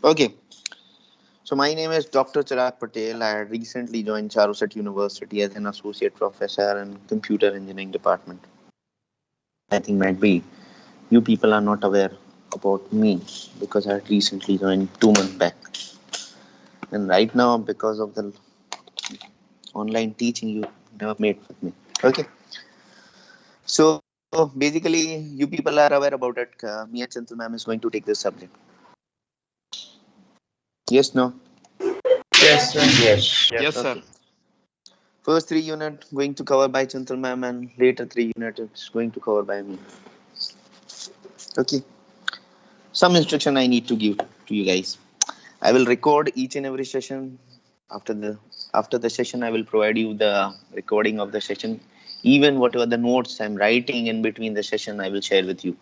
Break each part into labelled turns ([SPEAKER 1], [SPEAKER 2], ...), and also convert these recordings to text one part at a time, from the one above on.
[SPEAKER 1] Okay, so my name is Dr. Chirag Patel. I recently joined Charusat University as an associate professor in computer engineering department. I think might be you people are not aware about me because I had recently joined 2 months back. And right now, because of the online teaching, you never made with me. Okay, so basically, you people are aware about it. Me and Chantal ma'am is going to take this subject. Yes, no.
[SPEAKER 2] Yes, sir.
[SPEAKER 3] Yes.
[SPEAKER 4] Yes, sir.
[SPEAKER 1] Okay. First three unit going to cover by Chantal ma'am and later three unit is going to cover by me. Okay. Some instruction I need to give to you guys. I will record each and every session. After the after the session, I will provide you the recording of the session. Even whatever the notes I'm writing in between the session, I will share with you.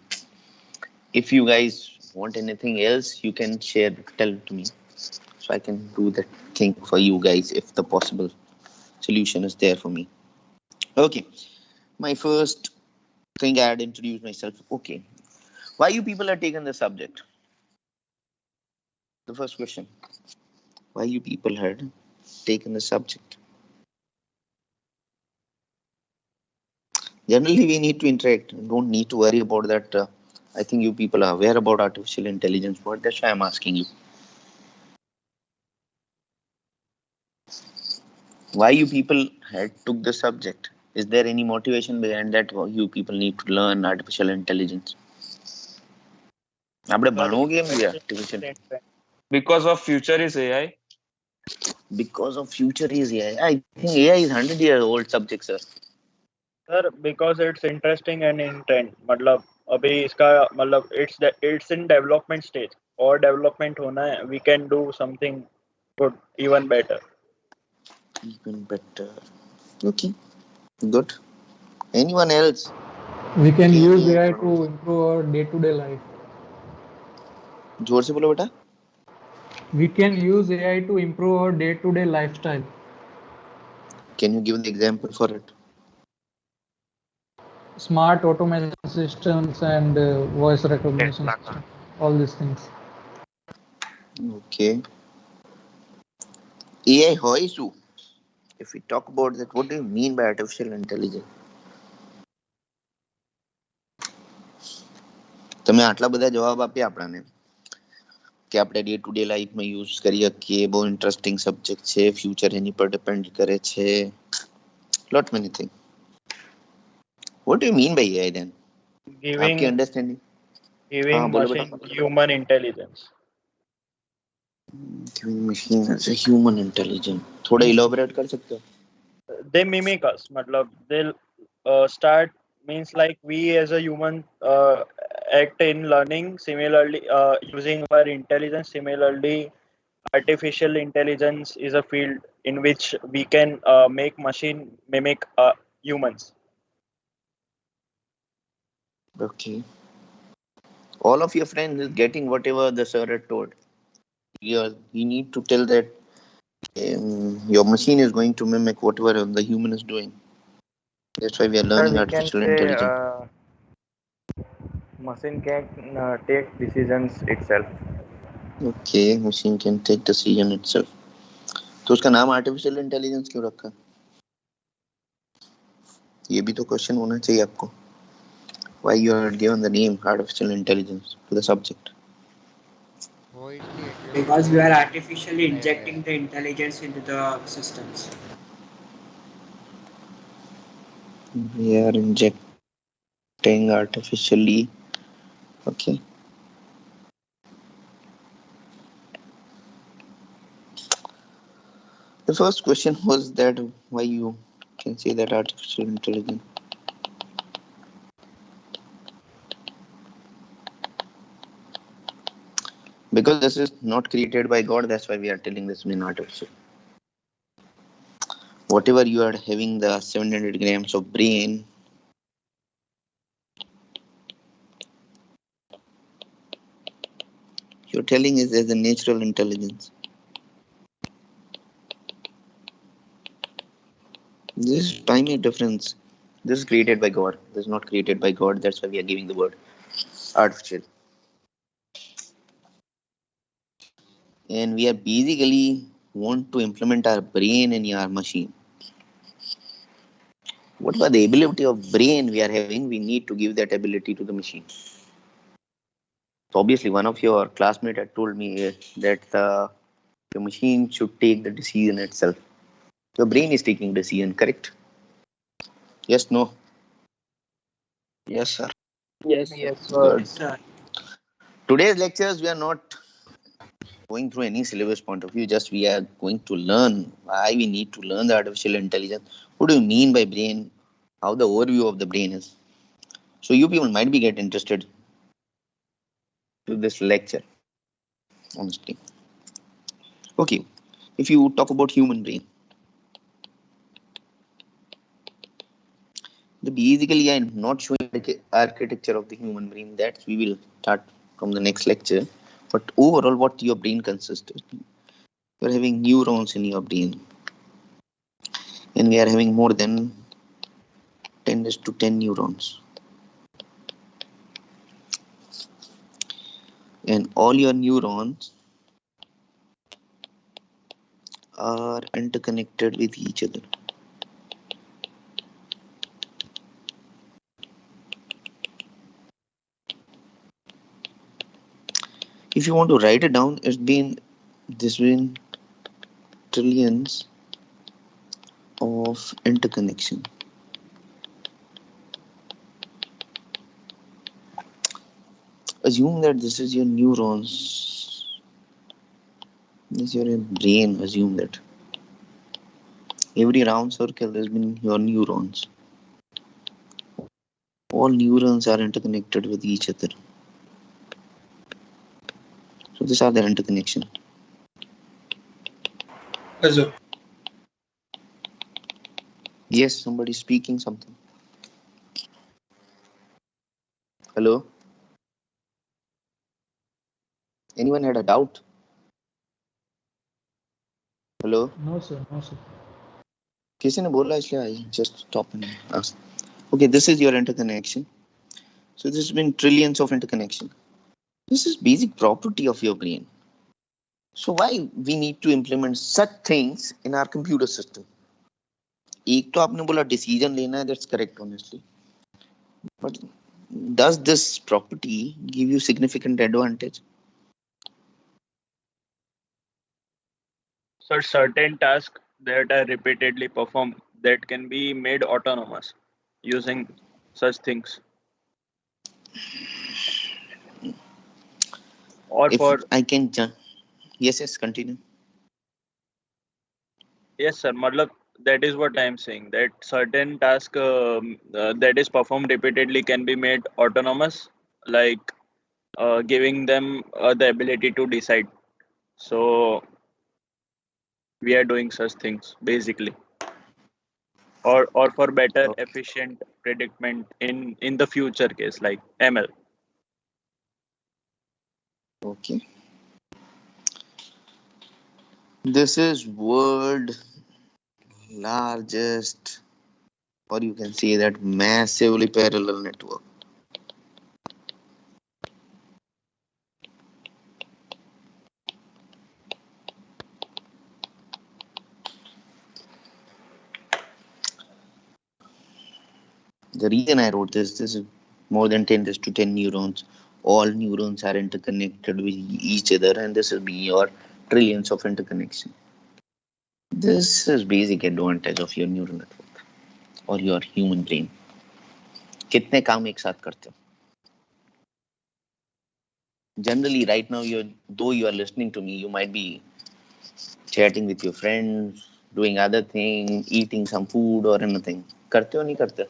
[SPEAKER 1] If you guys want anything else, you can share, tell to me, so I can do that thing for you guys if the possible solution is there for me. Okay. My first thing I had introduced myself. Okay. Why you people are taking the subject? The first question. Why you people had taken the subject? Generally, we need to interact. Don't need to worry about that. I think you people are aware about artificial intelligence. What? That's why I'm asking you. Why you people had took the subject? Is there any motivation behind that? Why you people need to learn artificial intelligence? આપણે ભણવું કેમ છે artificial?
[SPEAKER 4] Because of future is AI.
[SPEAKER 1] Because of future is AI. I think AI is 100-year-old subject, sir.
[SPEAKER 3] Sir because it's interesting and in trend मतलब अभी इसका मतलब it's in development stage और development होना है we can do something good even better
[SPEAKER 1] Even better. Okay. Good. Anyone else?
[SPEAKER 5] We can
[SPEAKER 1] Okay,
[SPEAKER 5] use
[SPEAKER 1] AI
[SPEAKER 5] AI
[SPEAKER 1] पढ़ो.
[SPEAKER 5] to improve our day-to-day life.
[SPEAKER 1] जोर से बोलो बेटा.
[SPEAKER 5] We can use AI to improve our day-to-day lifestyle.
[SPEAKER 1] Can you give the example for it?
[SPEAKER 5] Smart automation systems and voice recognition system. All these things.
[SPEAKER 1] Okay. AI હોય શું? If we talk about that, what do you mean by artificial intelligence? તમે આટલા બધા જવાબ આપ્યા આપણાને કે આપણે ડે ટુ ડે લાઈફમાં યુઝ કરી શકીએ. બહુ ઇન્ટરેસ્ટિંગ સબ્જેક્ટ છે. ફ્યુચર એની પર ડિપેન્ડ કરે છે. Lot many things. What do you mean by AI then? आपकी अंडरस्टैंडिंग. हाँ
[SPEAKER 3] गिविंग
[SPEAKER 1] बोलो बेटा.
[SPEAKER 3] Machine human intelligence
[SPEAKER 1] Giving machine as a human intelligence. थोड़ा इलॉबरेट कर सकते हो?
[SPEAKER 3] they mimic us matlab they'll start means like we as a human act in learning similarly using our intelligence similarly artificial intelligence is a field in which we can make machine mimic humans.
[SPEAKER 1] Okay. All of your friends is getting whatever the sir had told. You need to tell that your machine is going to mimic whatever the human is doing. That's why we are
[SPEAKER 2] Sir,
[SPEAKER 1] learning
[SPEAKER 2] we can
[SPEAKER 1] artificial
[SPEAKER 2] say
[SPEAKER 1] intelligence.
[SPEAKER 2] machine can take decisions itself.
[SPEAKER 1] Okay, machine can take decision itself. तो उसका नाम artificial intelligence क्यों रखा? ये भी तो question होना चाहिए आपको. Why you are given the name artificial intelligence to the subject?
[SPEAKER 6] Because we are artificially injecting the intelligence into the systems.
[SPEAKER 1] We are injecting artificially. Okay. The first question was that why you can say that artificial intelligence. Because this is not created by God, that's why we are telling this in artificial. Whatever you are having the 700 grams of brain, you're telling is as a natural intelligence. This is tiny difference. This is created by God. This is not created by God. That's why we are giving the word artificial. and we are basically want to implement our brain in your machine. Whatever the ability of brain we are having, we need to give that ability to the machine. So obviously, one of your classmates had told me that the machine should take the decision itself. Your brain is taking decision, correct? Yes, no.
[SPEAKER 4] Yes, sir.
[SPEAKER 3] Yes,
[SPEAKER 2] Yes,
[SPEAKER 3] sir.
[SPEAKER 1] Good.
[SPEAKER 6] Yes, sir.
[SPEAKER 1] Today's lectures, we are not going through any syllabus point of view. Just we are going to learn why we need to learn the artificial intelligence. What do you mean by brain? How the overview of the brain is. So you people might be get interested to this lecture, honestly. Okay, if you talk about human brain, the basically I'm not showing the architecture of the human brain. That we will start from the next lecture. But overall, what your brain consists of. You're having neurons in your brain, and we are having more than 10 raised to 10 neurons. And all your neurons are interconnected with each other. If you want to write it down, there's been trillions of interconnection. Assume that this is your neurons, this is your brain. Assume that every round circle has been your neurons. All neurons are interconnected with each other. So these are their interconnection.
[SPEAKER 7] Also,
[SPEAKER 1] Yes, somebody speaking something. Hello? Anyone had a doubt? Hello?
[SPEAKER 5] No, sir. No, sir.
[SPEAKER 1] किसी ने बोला इसलिए I just stop and ask. Okay, this is your interconnection. So there's been trillions of interconnection. This is basic property of your brain. So why we need to implement such things in our computer system? एक तो आपने बोला decision लेना है, that's correct honestly. But does this property give you significant advantage?
[SPEAKER 3] So certain tasks that are repeatedly performed that can be made autonomous using such things. Or
[SPEAKER 1] If
[SPEAKER 3] for
[SPEAKER 1] I can, yes, continue.
[SPEAKER 3] yes, sir. Matlab, that is what I am saying. That certain task that is performed repeatedly can be made autonomous, like giving them the ability to decide. So we are doing such things basically, or for better
[SPEAKER 1] Okay.
[SPEAKER 3] efficient predicament in the future case like ML.
[SPEAKER 1] Okay. This is world largest, or you can say that massively parallel network. The reason I wrote this is more than 10 raised to 10 neurons. All neurons are interconnected with each other, and this will be your trillions of interconnection. This is basic advantage of your neural network or your human brain. कितने काम एक साथ करते हो? Generally, right now, though you are listening to me, you might be chatting with your friends, doing other thing, eating some food or anything. करते हो नहीं करते?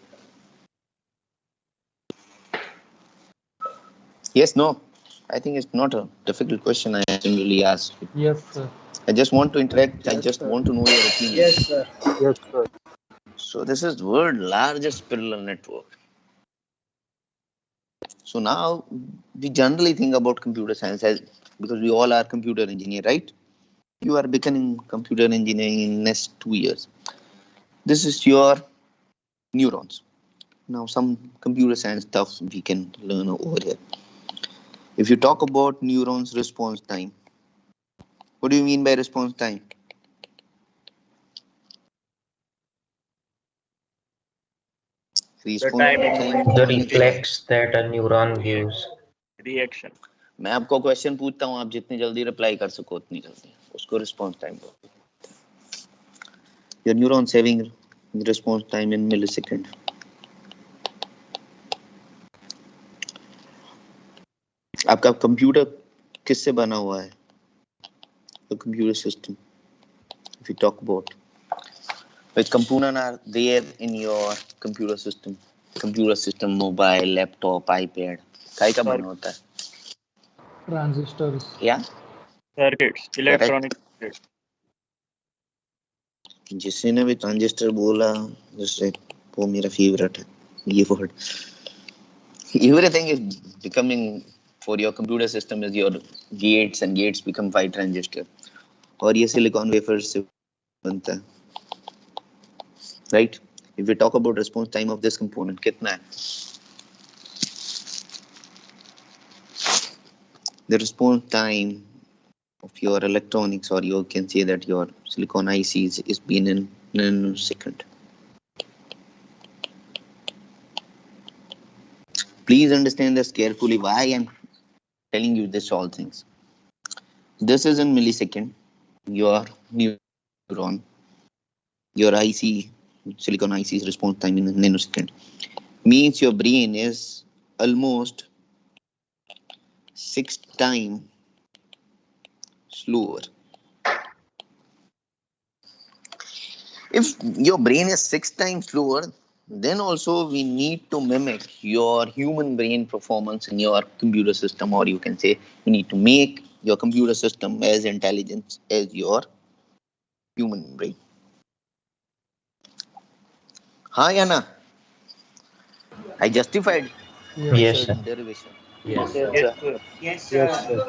[SPEAKER 1] Yes, no. I think it's not a difficult question I generally ask.
[SPEAKER 5] Yes, sir.
[SPEAKER 1] I just want to interact. I just want to know your opinion.
[SPEAKER 7] yes, sir.
[SPEAKER 3] Yes, sir.
[SPEAKER 1] So this is world largest parallel network. So now we generally think about computer science as because we all are computer engineer, right? You are becoming computer engineering in next 2 years. This is your neurons. Now some computer science stuff we can learn over here. If you talk about neurons response time, What do you mean by response time? Response
[SPEAKER 3] time
[SPEAKER 4] The reflex that a neuron gives.
[SPEAKER 3] reaction.
[SPEAKER 1] मैं आपको question पूछता हूँ, आप जितनी जल्दी reply कर सको उतनी जल्दी, उसको रिस्पॉन्स टाइम बोलते हैं. Your neurons having response time in millisecond. आपका कंप्यूटर किससे बना हुआ है? The computer system. If you talk about which components are there in your computer system? Computer system, mobile, laptop, iPad. काय का बना होता है?
[SPEAKER 5] Transistors.
[SPEAKER 1] Yeah.
[SPEAKER 3] Circuits, electronic circuits.
[SPEAKER 1] जिसने ने भी ट्रांजिस्टर बोला, जैसे वो मेरा फेवरेट है ये word. Everything is becoming for your computer system is your gates, and gates become white transistor. और ये silicon wafer से बनता है, right? If we talk about response time of this component, कितना है? The response time of your electronics, or you can say that your silicon ICs, is been in nanosecond. Please understand this carefully. Why I am telling you this all things. This is in millisecond. Your neuron, your IC, silicon IC's response time in nanosecond. Means your brain is almost 6 times slower. If your brain is 6 times slower, then also we need to mimic your human brain performance in your computer system, or you can say you need to make your computer system as intelligent as your human brain. Hi Anna, I justified
[SPEAKER 4] Yes, sir.
[SPEAKER 1] derivation.
[SPEAKER 4] Yes.
[SPEAKER 3] Yes, sir.
[SPEAKER 6] Yes, sir.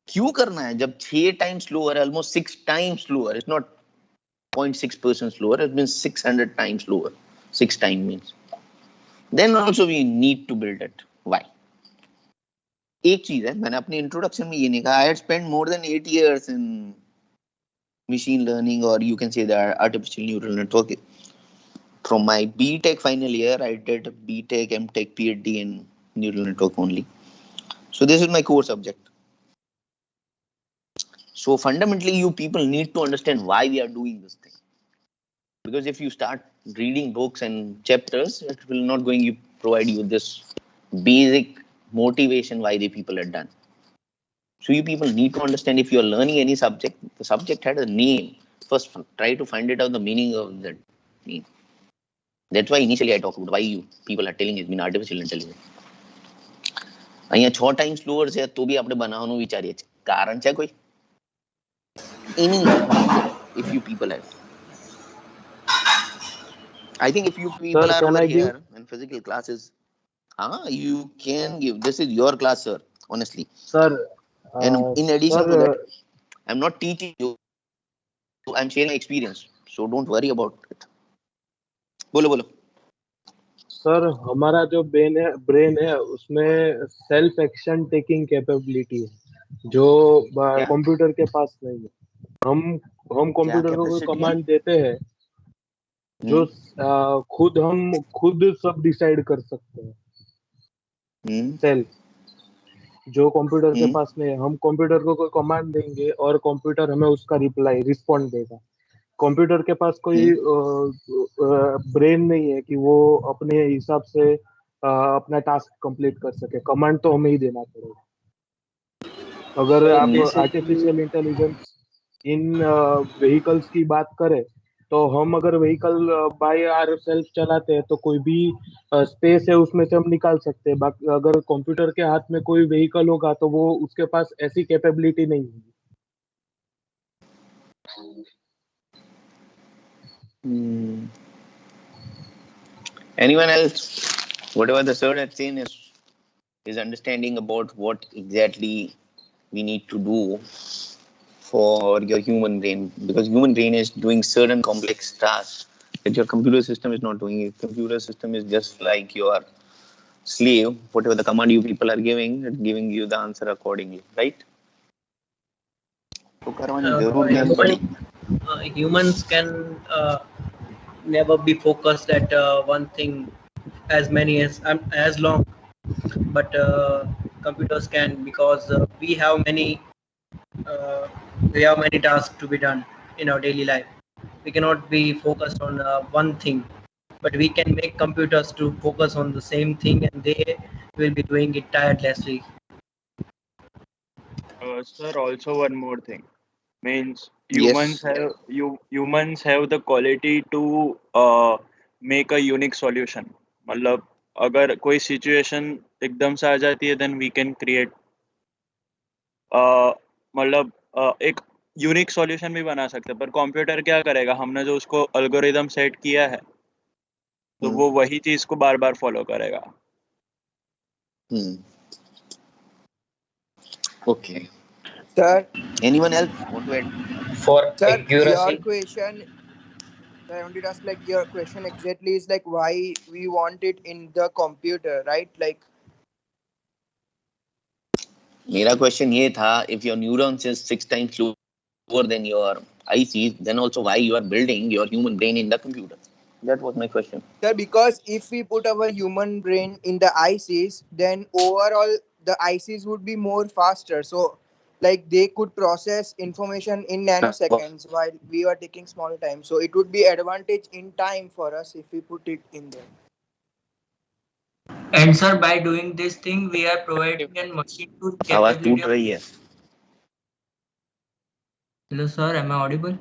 [SPEAKER 1] क्यों करना है जब 6 times slower, almost 6 times slower? It's not 0.6% slower, it means 600 times slower. 6 times means. Then also we need to build it. Why? एक चीज है, मैंने अपने introduction में ये नहीं कहा, I had spent more than 8 years in machine learning, or you can say that artificial neural network. From my BTech final year, I did BTech, MTech, PhD in neural network only. So this is my core subject. So fundamentally, you people need to understand why we are doing this thing. Because if you start reading books and chapters, it will not going to provide you this basic motivation why the people are done. So you people need to understand, if you are learning any subject, the subject had a name. First, try to find it out the meaning of that name. That's why initially I talked about why you people are telling it's been artificial intelligence. અહીંયા 6 times slower છે તો બી આપણે બનાવવાનું વિચારીએ છીએ. કારણ છે કોઈ? Any reason, if you people have. I think if you people
[SPEAKER 7] Sir,
[SPEAKER 1] are
[SPEAKER 7] can
[SPEAKER 1] over
[SPEAKER 7] I give?
[SPEAKER 1] here in physical classes, you can give. This is your class, sir, honestly.
[SPEAKER 7] Sir,
[SPEAKER 1] And in addition to
[SPEAKER 7] sir,
[SPEAKER 1] that, I'm not teaching you. I'm sharing experience. So don't worry about it. बोलो बोलो.
[SPEAKER 7] Sir हमारा जो brain है उसमें self action taking capability है जो
[SPEAKER 1] क्या?
[SPEAKER 7] Computer के पास नहीं है. हम कंप्यूटर को कोई
[SPEAKER 1] capacity है?
[SPEAKER 7] कमांड देते हैं जो हम खुद सब डिसाइड कर सकते हैं. सेल्फ जो कंप्यूटर के पास नहीं है, हम कंप्यूटर को कोई कमांड देंगे और कंप्यूटर हमें उसका रिस्पॉन्ड देगा. कंप्यूटर के पास कोई ब्रेन नहीं है कि वो अपने हिसाब से अपना टास्क कंप्लीट कर सके. कमांड तो हमें ही देना पड़ेगा. अगर आप आर्टिफिशियल इंटेलिजेंस इन व्हीकल्स की बात करें तो हम अगर व्हीकल बाय आवर सेल्फ चलाते हैं तो कोई भी स्पेस है उसमें से हम निकाल सकते हैं. बाकी अगर कंप्यूटर के हाथ में कोई व्हीकल होगा तो वो उसके पास ऐसी कैपेबिलिटी नहीं होगी.
[SPEAKER 1] Anyone else? Whatever the sir had seen is understanding about what exactly we need to do for your human brain, because human brain is doing certain complex tasks that your computer system is not doing. Your computer system is just like your slave. Whatever the command you people are giving, it's giving you the answer accordingly, right? तो करवानी जरूर नहीं पड़ी.
[SPEAKER 8] Humans can never be focused at one thing as long, but computers can, because uh, we have many tasks to be done in our daily life. We cannot be focused on one thing, but we can make computers to focus on the same thing, and they will be doing it tirelessly.
[SPEAKER 3] Sir, also one more thing. Means
[SPEAKER 1] Yes.
[SPEAKER 3] humans have the quality to make a unique solution. मतलब अगर कोई situation एकदम से आ जाती है then we can create मतलब एक unique solution भी बना सकते हैं. पर कंप्यूटर क्या करेगा, हमने जो उसको एल्गोरिदम सेट किया है तो वो वही चीज को बार बार फॉलो करेगा.
[SPEAKER 1] Okay.
[SPEAKER 9] Sir,
[SPEAKER 1] Anyone else want to add?
[SPEAKER 4] For
[SPEAKER 9] sir,
[SPEAKER 4] accuracy,
[SPEAKER 9] your question, I wanted to ask, like, your question exactly is like why we want it in the computer, right? Like,
[SPEAKER 1] मेरा question ये था, if your neurons is 6 times slower than your ICs, then also why you are building your human brain in the computer? That was my question.
[SPEAKER 9] sir, because if we put our human brain in the ICs, then overall the ICs would be more faster. So, like, they could process information in nanoseconds while we are taking small time. So it would be advantage in time for us if we put it in there.
[SPEAKER 8] And sir, by doing this thing, we are providing a machine to
[SPEAKER 1] आवाज
[SPEAKER 8] capability
[SPEAKER 1] टूट
[SPEAKER 8] of.
[SPEAKER 1] रही है.
[SPEAKER 8] Hello, sir. Am I audible?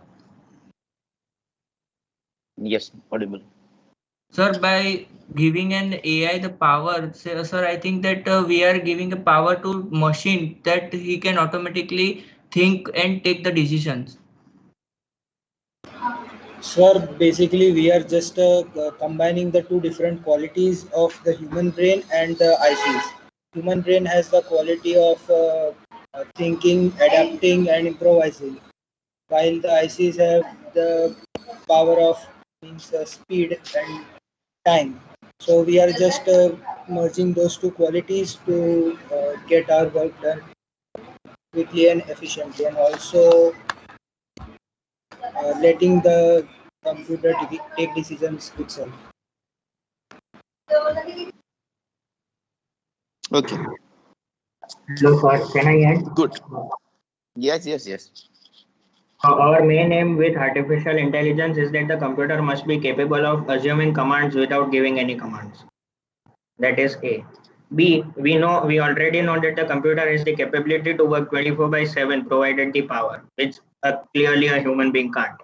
[SPEAKER 1] Yes, audible.
[SPEAKER 8] Sir, by giving an AI the power, sir, I think that we are giving a power to machine that he can automatically think and take the decisions.
[SPEAKER 10] Sir, basically we are just combining the two different qualities of the human brain and the ICs. Human brain has the quality of thinking, adapting and improvising, while the ICs have the power of speed and time. So we are just merging those two qualities to get our work done quickly and efficiently, and also letting the computer take decisions itself.
[SPEAKER 1] Okay.
[SPEAKER 11] Hello, sir. Can I add?
[SPEAKER 1] Good. Yes.
[SPEAKER 11] Our main aim with artificial intelligence is that the computer must be capable of assuming commands without giving any commands. That is A. B. We already know that the computer has the capability to work 24/7 provided the power, which clearly a human being can't.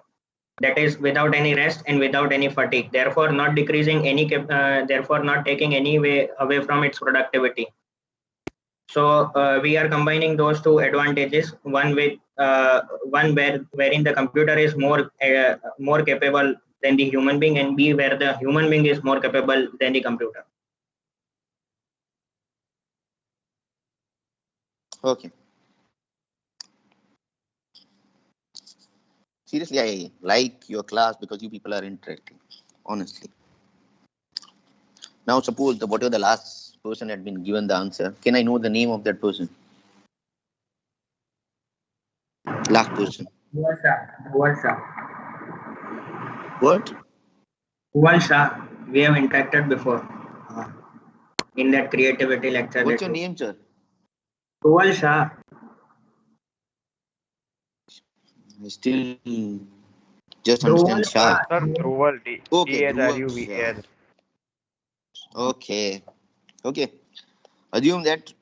[SPEAKER 11] That is without any rest and without any fatigue. Therefore, not decreasing any. Therefore, not taking any way away from its productivity. So we are combining those two advantages. One wherein the computer is more capable than the human being, and B where the human being is more capable than the computer.
[SPEAKER 1] Okay. Seriously, I like your class because you people are interacting. Honestly. Now, suppose whatever the last person had been given the answer, can I know the name of that person? Last person.
[SPEAKER 11] Bhuvan Shah.
[SPEAKER 1] What?
[SPEAKER 11] Bhuvan Shah. We have interacted before in that creativity lecture.
[SPEAKER 1] What's your name, sir?
[SPEAKER 11] Bhuvan Shah.
[SPEAKER 1] I still just understand Shah.
[SPEAKER 2] Sir, Dhruval.
[SPEAKER 1] Okay, Dhruval
[SPEAKER 2] DHRUVAL.
[SPEAKER 1] Shah. Okay. Assume that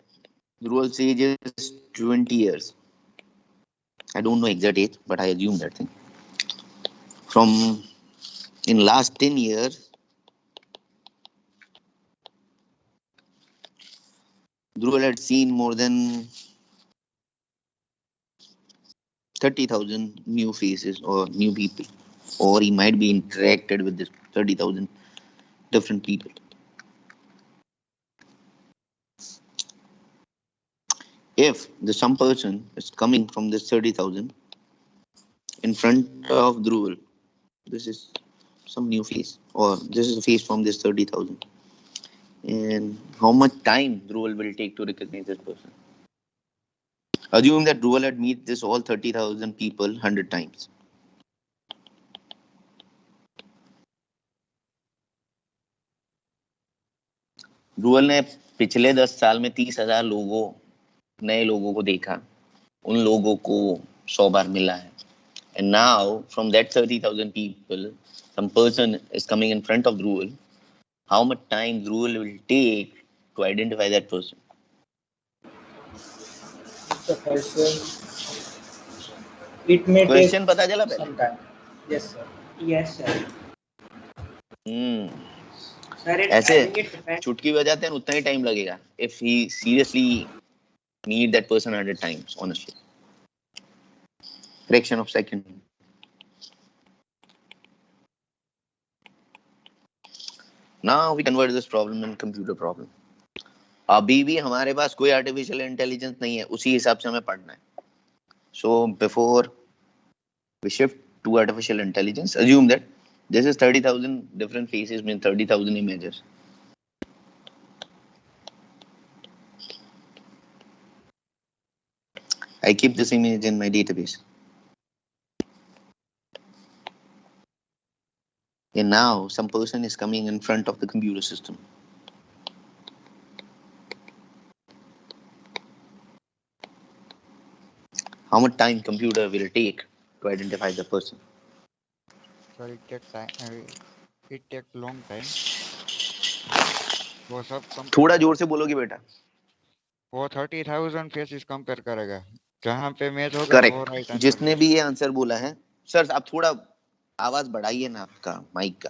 [SPEAKER 1] Dhruval's age is 20 years. I don't know exact age, but I assume that thing. From in last 10 years, Dhruval had seen more than 30,000 new faces or new people, or he might be interacted with this 30,000 different people. If some person is coming from this 30,000 in front of Dhruval, this is some new face, or this is a face from this 30,000. And how much time Dhruval will take to recognize this person? Assume that Drupal had meet this all 30,000 people 100 times. Drupal ने पिछले 10 साल में 30,000 नए लोगों को देखा, उन लोगों को 100 बार मिला है. And now from that 30,000 people, some person is coming in front of Drupal. How much time Drupal will take to identify that person?
[SPEAKER 10] The question. It may
[SPEAKER 1] Question
[SPEAKER 10] take
[SPEAKER 1] पता चला पहले?
[SPEAKER 10] some time. Yes, sir.
[SPEAKER 6] Yes, sir. Sir, I
[SPEAKER 1] ऐसे
[SPEAKER 6] think it depends.
[SPEAKER 1] चुटकी बजाते हैं उतना ही time लगेगा. If he seriously meet that person 100 times, honestly. Fraction of second. Now we convert this problem in computer problem. अभी भी हमारे पास कोई artificial intelligence नहीं है, उसी हिसाब से हमें पढ़ना है. So before we shift to artificial intelligence, assume that this is 30,000 different faces, means 30,000 images. I keep this image in my database. And now some person is coming in front of the computer system. How much time computer will take to identify the person?
[SPEAKER 12] Sir, it take time. It take long time. वो सब
[SPEAKER 1] थोड़ा जोर से बोलोगे बेटा.
[SPEAKER 12] वो 30,000 faces compare करेगा, जहाँ पे मैच होगा वो
[SPEAKER 1] करेक्ट.
[SPEAKER 12] Right answer.
[SPEAKER 1] जिसने भी ये आंसर बोला है, सर आप थोड़ा आवाज बढ़ाइए ना आपका माइक का.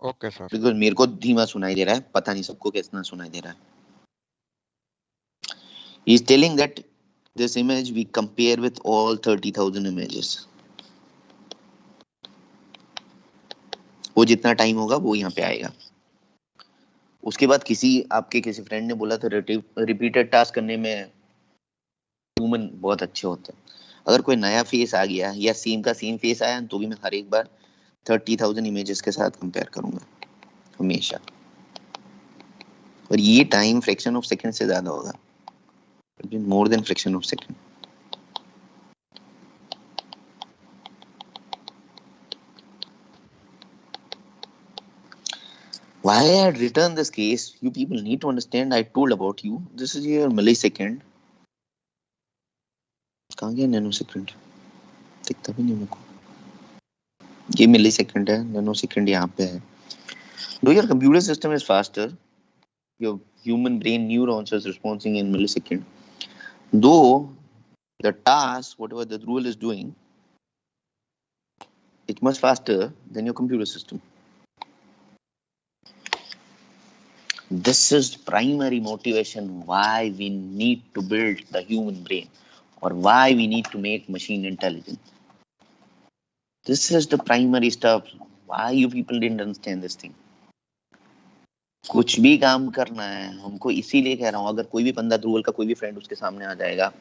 [SPEAKER 12] Okay sir.
[SPEAKER 1] बिकॉज मेरे को धीमा सुनाई दे रहा है, पता नहीं सबको कैसा सुनाई दे रहा है. He is telling that this image we compare with all 30,000 images. वो जितना टाइम होगा वो यहाँ पे आएगा. उसके बाद आपके किसी फ्रेंड ने बोला था रिपीटेड टास्क करने में ह्यूमन बहुत अच्छे होते हैं. अगर कोई नया फेस आ गया या सेम का सेम फेस आया तो भी मैं हर एक बार 30,000 इमेजेस के साथ कंपेयर करूंगा हमेशा. और ये टाइम फ्रैक्शन ऑफ सेकंड से ज्यादा होगा, more than fraction of second. Why I had written this case, you people need to understand. I told about you. This is your millisecond. कहाँ गया नैनोसेकंड? दिखता भी नहीं मेरे को. ये मिलीसेकंड है, नैनोसेकंड यहाँ पे है. Though your computer system is faster, your human brain neurons is responding in millisecond. Though the task, whatever the rule is doing, it's much faster than your computer system. This is primary motivation why we need to build the human brain, or why we need to make machine intelligent. This is the primary stuff. Why you people didn't understand this thing? कुछ भी काम करना है हमको, इसीलिए कह रहा हूँ. अगर कोई भी बंदा ध्रुवल का कोई भी फ्रेंड उसके सामने आ जाएगा,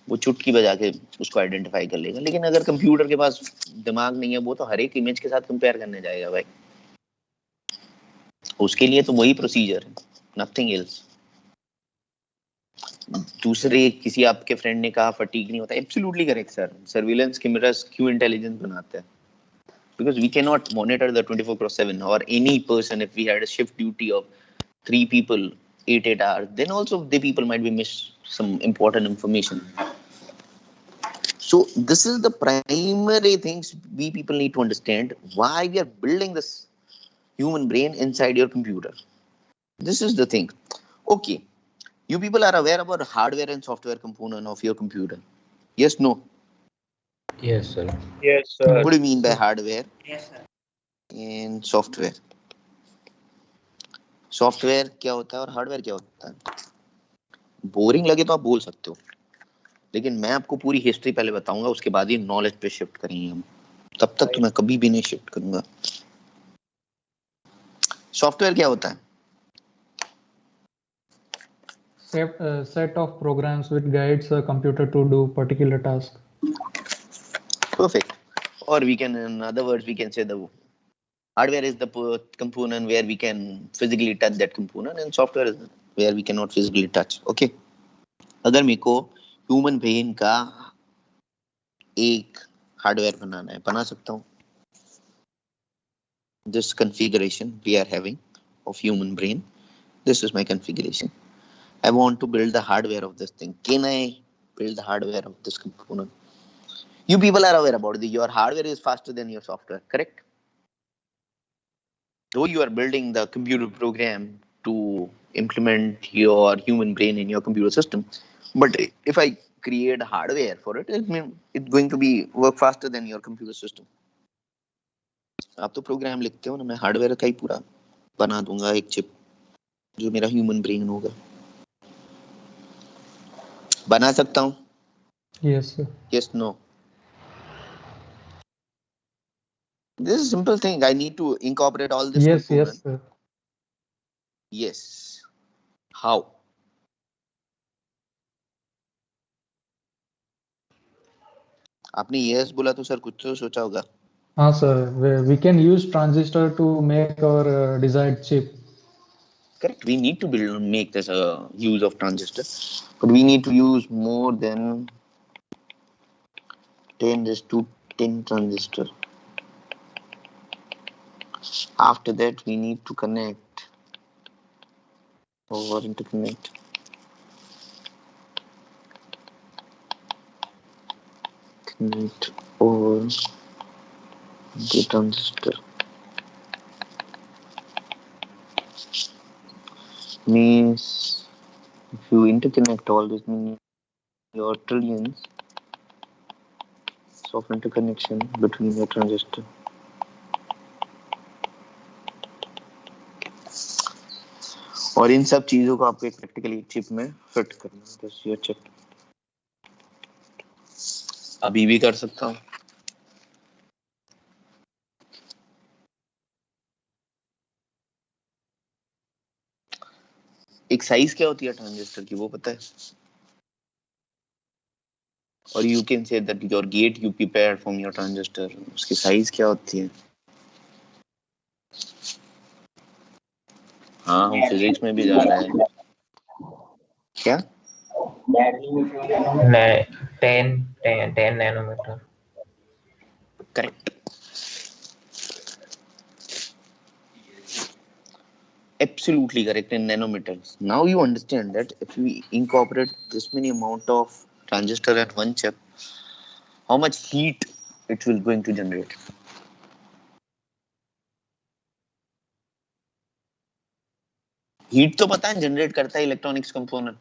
[SPEAKER 1] वो चुटकी बजा के उसको आइडेंटिफाई कर लेगा. लेकिन अगर कंप्यूटर के पास दिमाग नहीं है, वो तो हर एक इमेज के साथ कंपेयर करने जाएगा भाई. उसके लिए तो वही प्रोसीजर है, नथिंग एल्स. दूसरे किसी आपके फ्रेंड ने कहा फटीग नहीं होता. Absolutely correct sir. Surveillance cameras क्यों इंटेलिजेंस बनाते हैं? Because we cannot monitor the 24/7 or any person. If we had a shift duty of 3 people 8 hours, then also the people might be miss some important information. So this is the primary things we people need to understand, why we are building this human brain inside your computer. This is the thing. Okay, you people are aware about hardware and software component of your computer? Yes, no?
[SPEAKER 4] Yes, sir.
[SPEAKER 3] Yes, sir.
[SPEAKER 1] What do you mean by hardware
[SPEAKER 6] Yes, sir.
[SPEAKER 1] and software? Software क्या होता है और hardware क्या होता है? Boring लगे तो आप बोल सकते हो, लेकिन मैं आपको पूरी हिस्ट्री पहले बताऊंगा, उसके बाद ही नॉलेज पे शिफ्ट करेंगे हम. तब तक तो मैं कभी भी नहीं शिफ्ट करूंगा. सॉफ्टवेयर क्या होता है?
[SPEAKER 5] Set of programs which guides a computer to do particular task.
[SPEAKER 1] Perfect. Or we can, in other words, we can say the hardware is the component where we can physically touch that component, and software is where we cannot physically touch. Okay. अगर मेरे को human brain का एक hardware बनाना है, बना सकता हूँ. This configuration we are having of human brain, this is my configuration. I want to build the hardware of this thing. Can I build the hardware of this component? You people are aware about this. Your hardware is faster than your software, correct? Though you are building the computer program to implement your human brain in your computer system, but if I create hardware for it, it mean it's going to be work faster than your computer system. आप तो programme लिखते हो ना, मैं hardware का ही पूरा बना दूंगा एक चिप जो मेरा ह्यूमन ब्रेन होगा. बना सकता हूँ?
[SPEAKER 5] Yes, sir.
[SPEAKER 1] Yes, no. This is a simple thing. I need to incorporate all this
[SPEAKER 5] Yes,
[SPEAKER 1] component.
[SPEAKER 5] yes, sir.
[SPEAKER 1] Yes. How? आपने yes बोला तो सर कुछ तो सोचा होगा.
[SPEAKER 5] हाँ sir, we can use transistor to make our desired chip.
[SPEAKER 1] Correct. We need to make this use of transistor, but we need to use more than 10 raised to 10 transistor. After that, we need to connect or interconnect. Connect over the transistor. Means if you interconnect all this, means your trillions of interconnection between your transistor. और इन सब चीजों को आपको एक practically chip में fit करना है. This your chip. अभी भी कर सकता हूँ. एक साइज क्या होती है ट्रांजिस्टर की वो पता है? और you can say that your get you prepared from your transistor, उसकी साइज क्या होती है? हाँ, हम फिजिक्स में भी जा रहे हैं. क्या?
[SPEAKER 4] 10 nanometer.
[SPEAKER 1] Correct. Absolutely correct, in nanometers. Now you understand that if we incorporate this many amount of transistor at one chip, how much heat it will going to generate. Heat तो पता है generate करता है electronics component.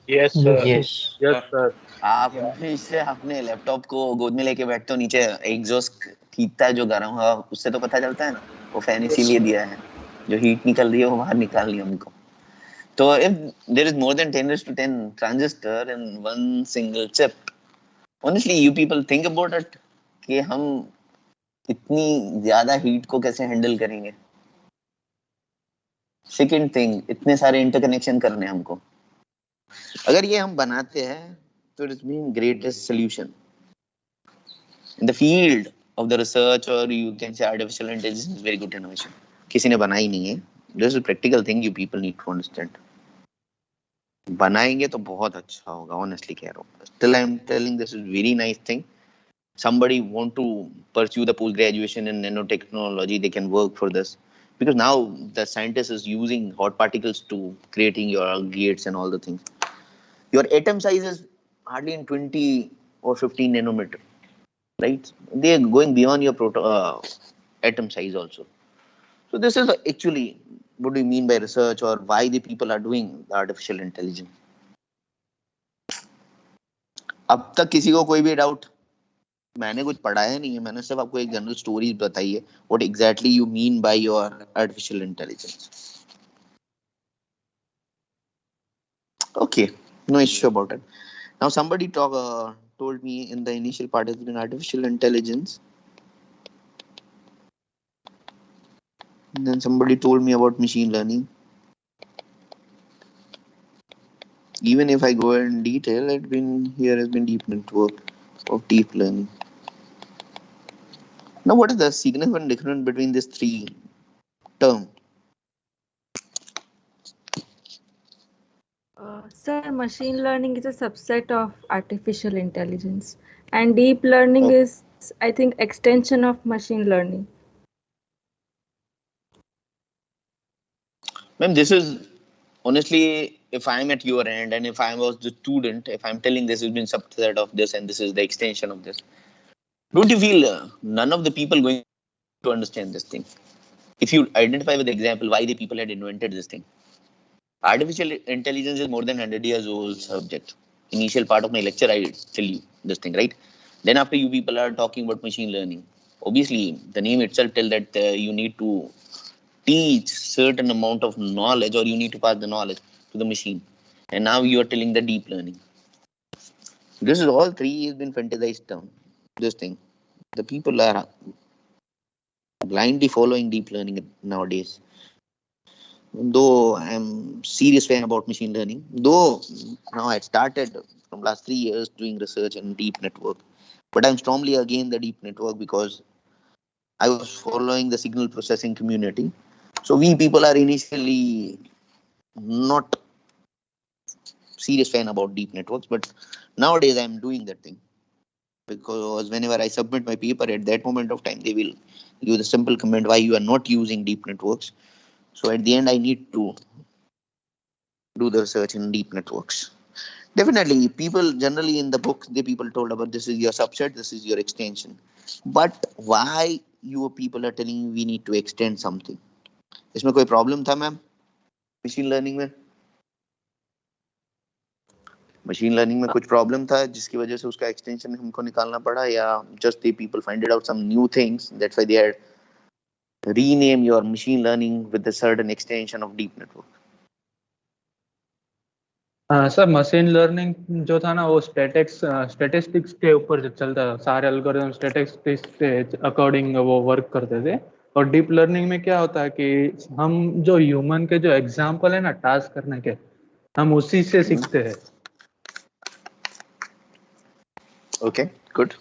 [SPEAKER 3] Yes, sir.
[SPEAKER 4] Yes.
[SPEAKER 3] Yes, sir.
[SPEAKER 1] आप इससे अपने laptop को गोद में लेके बैठते हो, नीचे एग्जॉस्ट खींचता है जो गर्म हवा, उससे तो पता चलता है ना. वो फैन इसीलिए दिया है, जो हीट निकल रही है वो बाहर निकाल रही है हमको. तो if there is more than 10 raised to 10 transistor in one single chip, honestly you people think about it कि हम इतनी ज्यादा हीट को कैसे हैंडल करेंगे. सेकंड थिंग, इतने सारे इंटरकनेक्शन करने हैं हमको. अगर ये हम बनाते हैं तो it's been greatest solution in the field of the research, और you can say artificial intelligence very good innovation. किसी ने बनाई नहीं है. This is practical thing you people need to understand. बनाएंगे तो बहुत अच्छा होगा, ऑनेस्टली कह रहा हूँ. Still I am telling this is very nice thing. Somebody want to pursue the post graduation in nanotechnology, they can work for this, because now the scientist is using hot particles to creating your gates and all the things. Your atom size is hardly in 20 or 15 nanometer, right? They are going beyond your atom size also. So this is actually what do you mean by research, or why the people are doing the artificial intelligence. अब तक किसी को कोई भी doubt? मैंने कुछ पढ़ाया नहीं है, मैंने सिर्फ आपको एक जनरल स्टोरी बताई है. What exactly you mean by your artificial intelligence. Okay, no issue about it. Now somebody told me in the initial part has been artificial intelligence, and then somebody told me about machine learning. Even if I go in detail, here has been deep network of deep learning. Now, what is the significant difference between these three terms?
[SPEAKER 13] Sir, machine learning is a subset of artificial intelligence, and deep learning is, I think, extension of machine learning.
[SPEAKER 1] Ma'am, this is honestly, if I'm at your end and if I was the student, if I'm telling this has been subset of this and this is the extension of this, don't you feel none of the people going to understand this thing? If you identify with the example why the people had invented this thing, artificial intelligence is more than 100 years old subject. Initial part of my lecture, I tell you this thing, right? Then after you people are talking about machine learning, obviously the name itself tells that you need to teach certain amount of knowledge or you need to pass the knowledge to the machine. And now you are telling the deep learning. This is all three has been fantasized down. This thing. The people are blindly following deep learning nowadays. Though I'm serious fan about machine learning, though now I started from last 3 years doing research in deep network, but I'm strongly against the deep network because I was following the signal processing community. So we people are initially not serious fan about deep networks, but nowadays I'm doing that thing because whenever I submit my paper at that moment of time, they will give the simple comment why you are not using deep networks. So at the end, I need to do the research in deep networks. Definitely, people generally in the book, the people told about this is your subset, this is your extension. But why you people are telling we need to extend something? इसमें कोई problem था ma'am machine learning में? Machine learning में कुछ problem था जिसकी वजह से उसका एक्सटेंशन हमको निकालना पड़ा या just the people finded out some new things that's why they had rename your machine learning with a certain extension of deep network?
[SPEAKER 5] Sir machine learning जो था ना वो स्टैटिस्टिक्स के ऊपर चलता था, सारे एल्गोरिथम स्टैटिस्टिक्स के अकॉर्डिंग वो वर्क करते थे। और डीप लर्निंग में क्या होता है कि हम जो ह्यूमन के जो एग्जाम्पल है ना टास्क करने के, हम उसी से सीखते हैं।
[SPEAKER 1] Okay, good.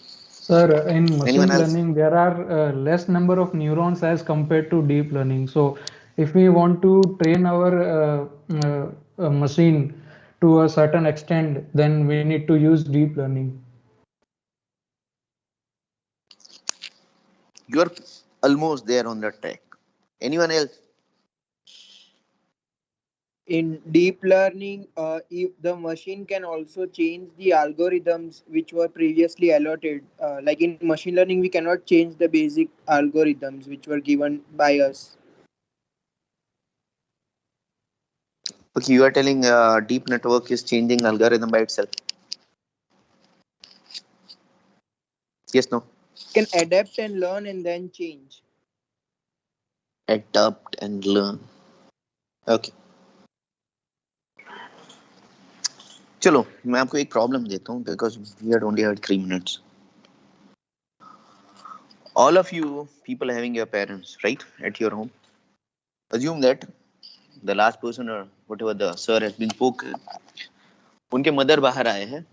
[SPEAKER 5] Sir, in machine learning, there are less number of neurons as compared to deep learning. So, if we want to train our machine to a certain extent, then we need to use deep learning.
[SPEAKER 1] You're almost there on that track. Anyone else?
[SPEAKER 9] In deep learning, if the machine can also change the algorithms which were previously allotted, like in machine learning, we cannot change the basic algorithms which were given by us.
[SPEAKER 1] Okay, you are telling deep network is changing algorithm by itself. Yes, no?
[SPEAKER 9] Can adapt and learn and then change.
[SPEAKER 1] Adapt and learn. Okay. चलो मैं आपको एक problem देता हूँ because we had only had 3 minutes. All of you people having your parents right at your home, assume that the last person or whatever the sir has been spoken, उनके mother बाहर आए हैं,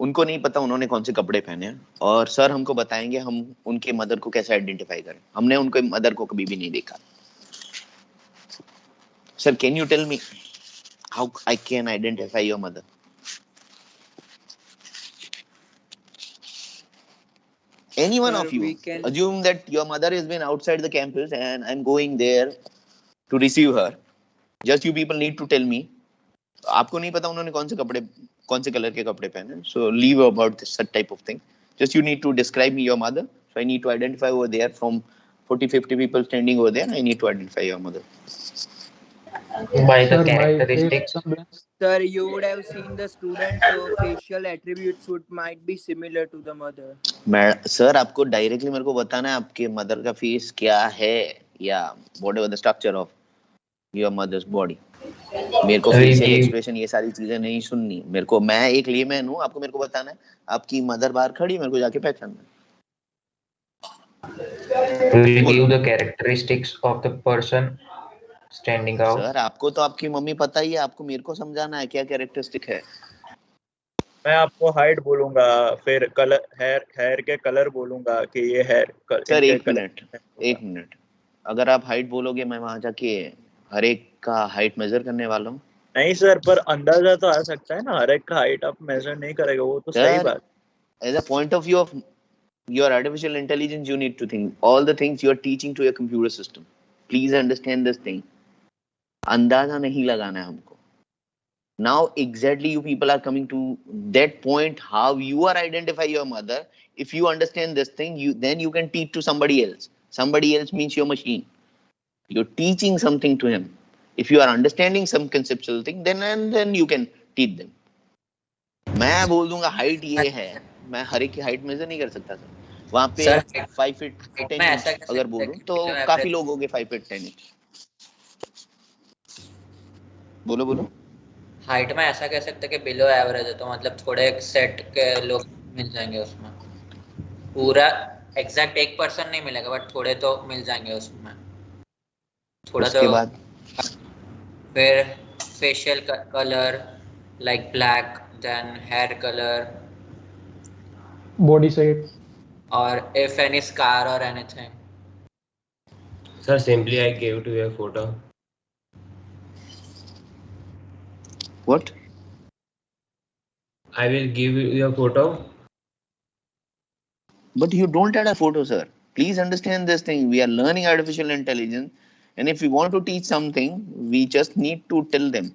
[SPEAKER 1] उनको नहीं पता उन्होंने कौन से कपड़े पहने हैं और सर हमको बताएंगे हम उनके मदर को कैसे आइडेंटिफाई करें। हमने उनके मदर को कभी भी नहीं देखा। Sir can you tell me how I can identify your mother? Any one of you assume that your mother has been outside the campus and I'm going there to receive her. Just you people need to tell me. आपको नहीं पता उन्होंने कौन से colour के कपड़े पहने. So leave about this type of thing. Just you need to describe me your mother. So I need to identify over there from 40-50 people standing over there. I need to identify your mother.
[SPEAKER 4] By the characteristics.
[SPEAKER 9] Sir, you would have seen the student facial attributes might be similar to the mother.
[SPEAKER 1] Sir आपको directly मेरे को बताना है आपके mother का face क्या है या whatever the structure of your mother's body. मेरे को फेशियल एक्सप्रेशन ये सारी चीजें नहीं सुननी। मेरे को मैं एक लेमैन हूँ, आपको मेरे को बताना है आपकी मदर बाहर खड़ी, मेरे को जाके पहचानना है।
[SPEAKER 4] Will give the characteristics of the person standing out.
[SPEAKER 1] Sir आपको तो आपकी मम्मी पता ही है, आपको मेरे को समझाना है क्या कैरेक्टरिस्टिक है।
[SPEAKER 3] मैं आपको हाइट बोलूंगा, फिर कलर हेयर के कलर बोलूंगा कि ये हेयर
[SPEAKER 1] सर एक मिनट अगर आप हाइट बोलोगे मैं वहां जाके हर एक का हाइट मेजर करने वाला हूँ।
[SPEAKER 3] नहीं सर, पर अंदाजा तो आ सकता है ना, हर एक का हाइट आप मेजर नहीं करेगा, वो तो सही
[SPEAKER 1] Sir,
[SPEAKER 3] बात।
[SPEAKER 1] as a point of view of your artificial intelligence, you need to think all the things you are teaching to your computer system. Please understand this thing. अंदाजा नहीं लगाना है हमको. Now exactly you people are coming to that point how you are identify your mother. If you understand this thing, then you can teach to somebody else. Somebody else means your machine. You're teaching something to him. If you are understanding some conceptual thing, then you can teach them. मैं बोल दूंगा height ये है, मैं हर एक की height measure नहीं कर सकता सर. वहां पे 5 फीट 10 इंच अगर बोलूं तो काफी लोग होंगे 5 फीट 10 इंच. बोलो बोलो.
[SPEAKER 14] हाइट में ऐसा कह सकते कि बिलो एवरेज है, तो मतलब थोड़े एक सेट के लोग मिल जाएंगे उसमें. पूरा एग्जैक्ट 1% नहीं मिलेगा, बट थोड़े तो मिल जाएंगे उसमें. थोड़ा
[SPEAKER 1] उसके
[SPEAKER 14] तो
[SPEAKER 1] बाद
[SPEAKER 14] फिर facial colour like black, then hair colour,
[SPEAKER 15] body shape,
[SPEAKER 14] और if any scar or anything.
[SPEAKER 16] Sir, simply I gave to your photo.
[SPEAKER 1] What?
[SPEAKER 16] I will give you your photo.
[SPEAKER 1] But you don't add a photo, sir. Please understand this thing. We are learning artificial intelligence, and if we want to teach something, we just need to tell them.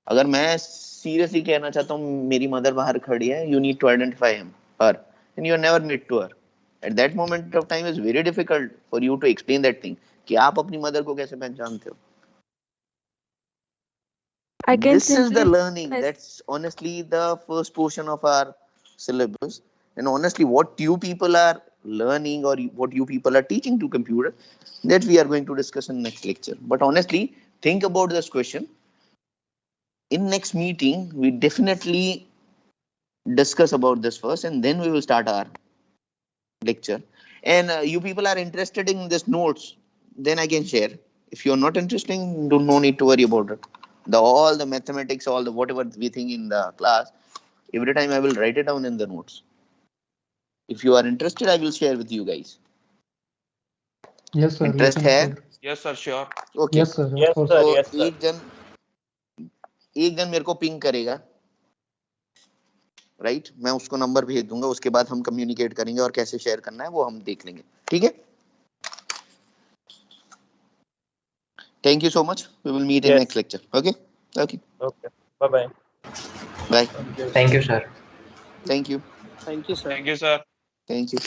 [SPEAKER 1] अगर मैं seriously कहना चाहता हूँ मेरी mother बाहर खड़ी है, you need to identify her, and you are never meet to her. At that moment of time, it's very difficult for you to explain that thing. कि आप अपनी mother को कैसे पहचानते हो? This is the learning. That's honestly the first portion of our syllabus. And honestly, what you people are learning or what you people are teaching to computer, that we are going to discuss in next lecture. But honestly, think about this question. In next meeting, we definitely discuss about this first, and then we will start our lecture. And you people are interested in this notes, then I can share. If you are not interested, no need to worry about it. All the mathematics, all the whatever we think in the class, every time I will write it down in the notes. If you are interested, I will share with you guys.
[SPEAKER 15] yes sir.
[SPEAKER 1] Interest है?
[SPEAKER 7] Yes sir, sure.
[SPEAKER 1] Okay.
[SPEAKER 15] Yes sir.
[SPEAKER 3] Yes
[SPEAKER 15] of course.
[SPEAKER 3] sir,
[SPEAKER 1] तो
[SPEAKER 3] yes sir.
[SPEAKER 1] एक जन मेरे को ping करेगा, right? मैं उसको number भेज दूंगा, उसके बाद हम कम्युनिकेट करेंगे और कैसे शेयर करना है वो हम देख लेंगे. ठीक है? Thank you so much. We will meet in next lecture. Okay? Okay.
[SPEAKER 3] Okay. Bye bye.
[SPEAKER 1] Bye.
[SPEAKER 4] Thank you, sir.
[SPEAKER 1] Thank you.
[SPEAKER 7] Thank you, sir.
[SPEAKER 1] Thank you.